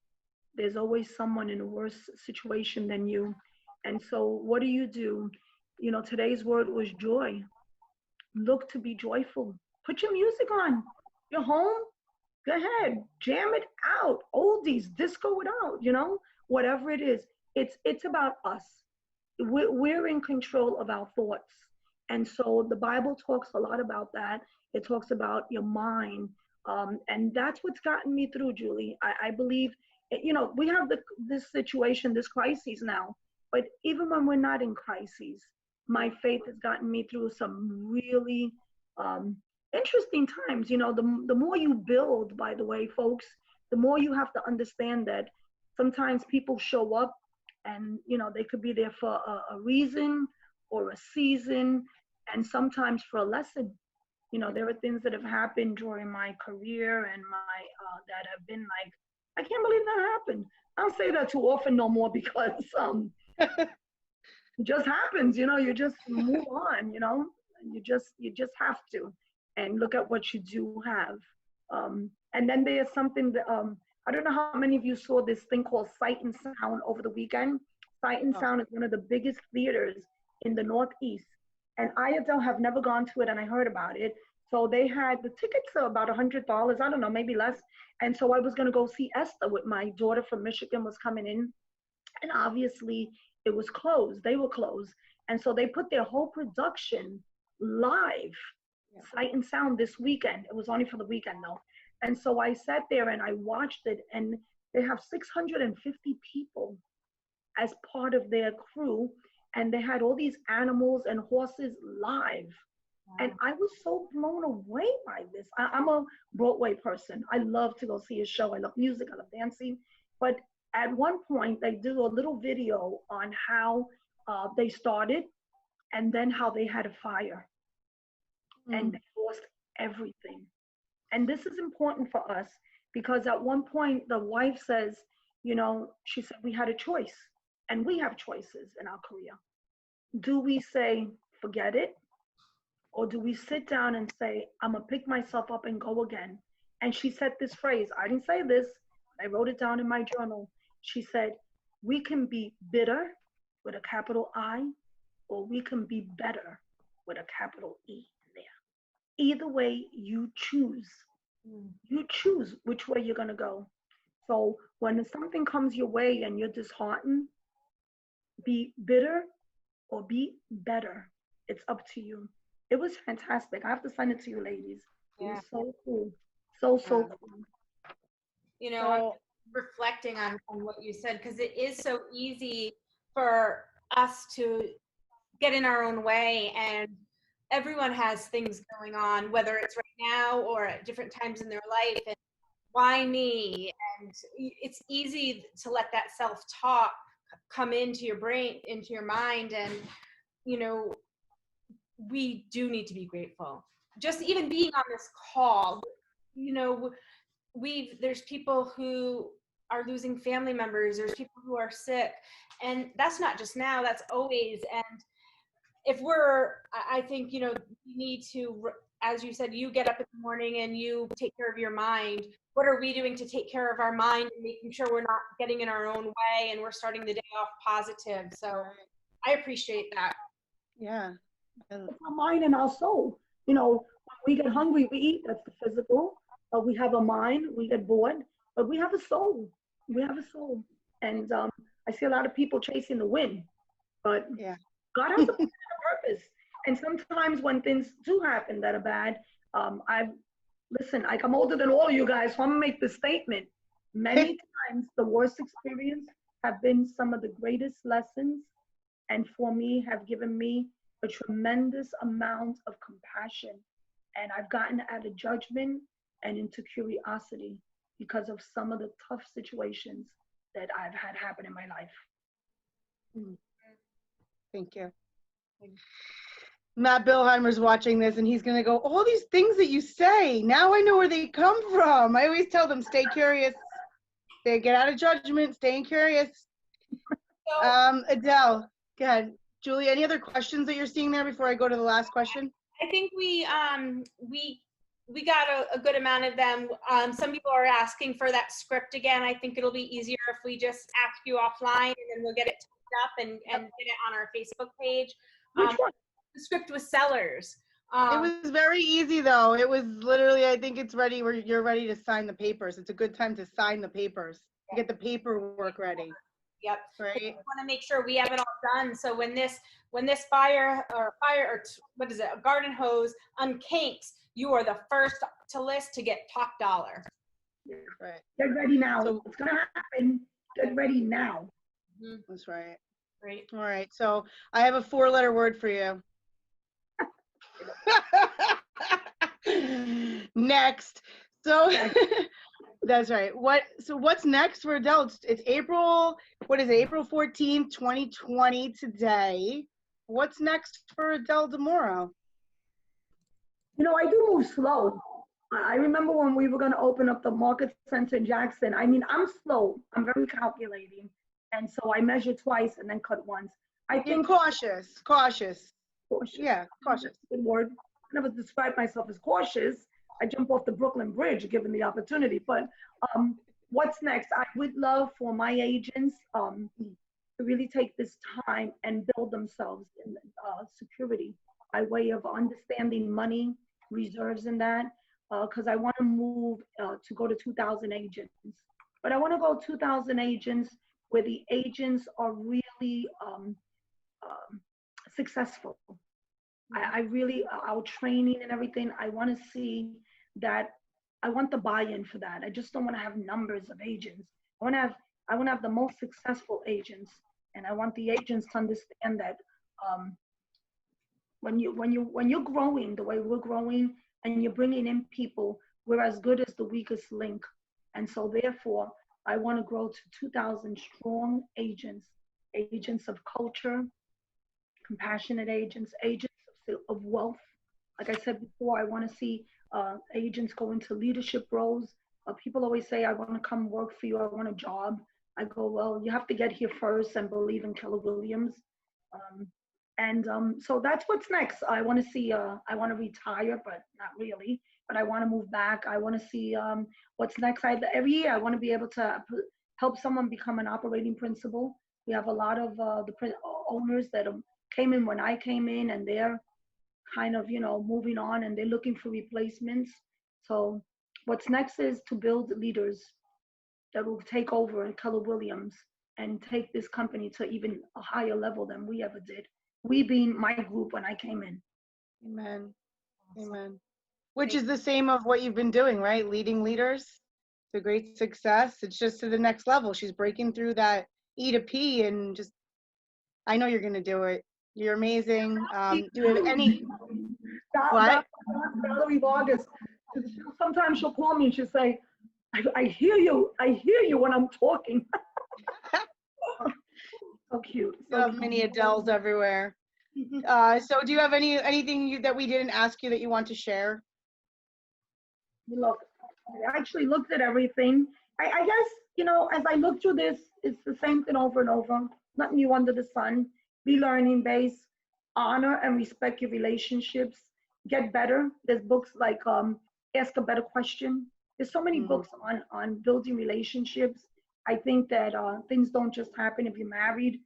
S3: There's always someone in a worse situation than you. And so what do? Today's word was joy. Look to be joyful. Put your music on. You're home. Go ahead. Jam it out. Oldies, disco it out, whatever it is. It's about us. We're in control of our thoughts. And so the Bible talks a lot about that. It talks about your mind. And that's what's gotten me through, Julie. I believe, we have this situation, this crisis now, but even when we're not in crises, my faith has gotten me through some really interesting times. The more you build, by the way, folks, the more you have to understand that sometimes people show up and, they could be there for a reason or a season, and sometimes for a lesson. There are things that have happened during my career and that have been like, I can't believe that happened. I don't say that too often no more because it just happens, you just move on, you just have to, and look at what you do have. And then there's something that, I don't know how many of you saw this thing called Sight and Sound over the weekend. Sight and Sound is one of the biggest theaters in the Northeast. And Adele have never gone to it, and I heard about it. So they had the tickets are about $100. I don't know, maybe less. And so I was going to go see Esther with my daughter from Michigan was coming in. And obviously it was closed. They were closed. And so they put their whole production live, Sight and Sound, this weekend. It was only for the weekend though. And so I sat there and I watched it, and they have 650 people as part of their crew. And they had all these animals and horses live. Wow. And I was so blown away by this. I'm a Broadway person. I love to go see a show. I love music. I love dancing. But at one point, they did a little video on how they started and then how they had a fire. And they lost everything. And this is important for us because at one point, the wife says, she said, we had a choice. And we have choices in our career. Do we say, forget it? Or do we sit down and say, I'm going to pick myself up and go again? And she said this phrase. I didn't say this. I wrote it down in my journal. She said, we can be bitter with a capital I, or we can be better with a capital E in there. Either way, you choose. You choose which way you're going to go. So when something comes your way and you're disheartened, be bitter or be better. It's up to you. It was fantastic. I have to send it to you, ladies. It was so cool. So cool.
S1: I'm reflecting on what you said, because it is so easy for us to get in our own way and everyone has things going on, whether it's right now or at different times in their life. And why me? And it's easy to let that self-talk come into your brain, into your mind. And, you know, we do need to be grateful. Just even being on this call, you know, there's people who are losing family members, there's people who are sick, and that's not just now, that's always. And if I think, you know, you need to, as you said, you get up in the morning and you take care of your mind. What are we doing to take care of our mind and making sure we're not getting in our own way and we're starting the day off positive? So I appreciate that.
S2: Yeah.
S3: It's our mind and our soul. You know, when we get hungry, we eat. That's the physical. We have a mind. We get bored, but we have a soul. We have a soul. And I see a lot of people chasing the wind, but
S2: yeah.
S3: God has a plan and a purpose. And sometimes when things do happen that are bad, listen, I'm older than all you guys, so I'm gonna make this statement. Many times the worst experience have been some of the greatest lessons, and for me have given me a tremendous amount of compassion. And I've gotten out of judgment and into curiosity because of some of the tough situations that I've had happen in my life.
S2: Thank you. Matt Billheimer's watching this and he's going to go, all these things that you say, now I know where they come from. I always tell them, stay curious, get out of judgment, staying curious. Adele, go ahead. Julie, any other questions that you're seeing there before I go to the last question?
S1: I think we got a good amount of them. Some people are asking for that script again. I think it'll be easier if we just ask you offline and then we'll get it typed up and get it on our Facebook page.
S3: Which one?
S1: The script was Sellers.
S2: It was very easy though. It was literally, I think it's ready where you're ready to sign the papers. It's a good time to sign the papers, get the paperwork ready.
S1: Yep.
S2: Right.
S1: We want to make sure we have it all done. So when this fire or what is it, a garden hose unkinks, you are the first to list to get top dollar.
S2: Right.
S3: Get ready now.
S2: So,
S3: it's gonna happen. Get ready now.
S2: That's right.
S1: Right.
S2: All right. So I have a 4-letter word for you. Next. So that's right. What's next for Adele? It's April, what is it? April 14th, 2020 today. What's next for Adele DeMoro?
S3: You know, I do move slow. I remember when we were going to open up the market center in Jackson. I mean, I'm slow. I'm very calculating. And so I measure twice and then cut once. I think
S2: cautious. Yeah, cautious.
S3: Good word. I never describe myself as cautious. I jump off the Brooklyn Bridge given the opportunity. But what's next? I would love for my agents to really take this time and build themselves in security by way of understanding money, reserves in that, because I want to move to go to 2,000 agents. But I want to go 2,000 agents where the agents are really successful. I really, our training and everything, I want to see that. I want the buy-in for that. I just don't want to have numbers of agents. I want to have the most successful agents, and I want the agents to understand that when you're growing the way we're growing, and you're bringing in people, we're as good as the weakest link. And so therefore, I want to grow to 2,000 strong agents of culture, compassionate agents of wealth. Like I said before, I want to see agents go into leadership roles. People always say, I want to come work for you, I want a job. I go, well, you have to get here first and believe in Keller Williams. So that's what's next. I want to see, I want to retire, but not really. But I want to move back. I want to see what's next. Every year, I want to be able to help someone become an operating principal. We have a lot of the owners that came in when I came in, and they're kind of, moving on, and they're looking for replacements. So what's next is to build leaders that will take over in Keller Williams and take this company to even a higher level than we ever did. We being my group when I came in.
S2: Amen. Amen. Which is the same of what you've been doing, right? Leading leaders to great success. It's just to the next level. She's breaking through that E to P, and I know you're going to do it. You're amazing. Do you have any? What?
S3: Valerie Vargas. Sometimes she'll call me and she'll say, I hear you when I'm talking. So cute.
S2: You have many Adeles everywhere. So do you have anything that we didn't ask you that you want to share?
S3: Look, I actually looked at everything. I guess, as I look through this, it's the same thing over and over. Nothing new under the sun. Be learning based. Honor and respect your relationships. Get better. There's books like Ask a Better Question. There's so many books on building relationships. I think that things don't just happen if you're married.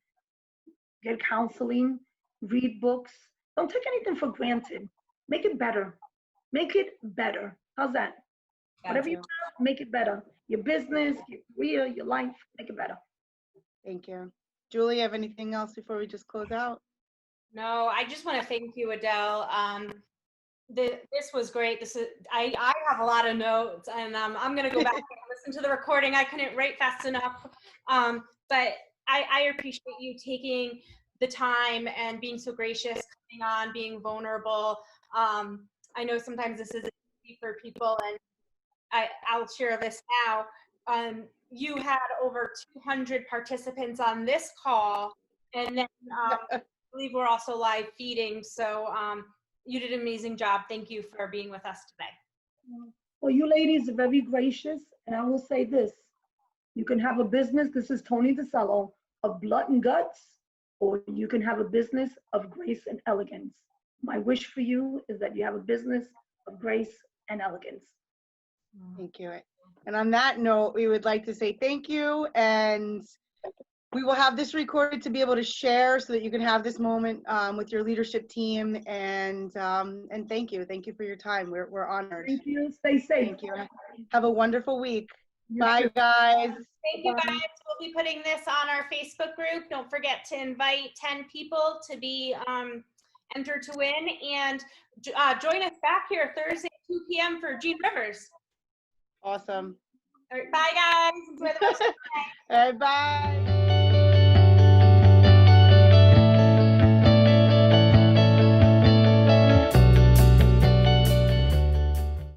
S3: Get counseling, read books. Don't take anything for granted. Make it better. Make it better. How's that? Whatever you have, make it better. Your business, your career, your life, make it better.
S2: Thank you. Julie, have anything else before we just close out?
S1: No, I just want to thank you, Adele. This was great. I have a lot of notes, and I'm going to go back and listen to the recording. I couldn't write fast enough, but I appreciate you taking the time and being so gracious, coming on, being vulnerable. I know sometimes this isn't easy for people, and I'll share this now. You had over 200 participants on this call, and then I believe we're also live feeding. So you did an amazing job. Thank you for being with us today.
S3: Well, you ladies are very gracious, and I will say this. You can have a business, this is Tony DeCello, of blood and guts, or you can have a business of grace and elegance. My wish for you is that you have a business of grace and elegance.
S2: Thank you. And on that note, we would like to say thank you, and we will have this recorded to be able to share so that you can have this moment with your leadership team. And thank you. Thank you for your time. We're honored.
S3: Thank you. Stay safe.
S2: Thank you. Have a wonderful week. Bye, guys.
S1: Thank you, guys. We'll be putting this on our Facebook group. Don't forget to invite 10 people to be entered to win. And join us back here Thursday, 2 p.m. for Gene Rivers.
S2: Awesome.
S1: All right, bye, guys. Enjoy the rest of the day.
S2: All right, bye.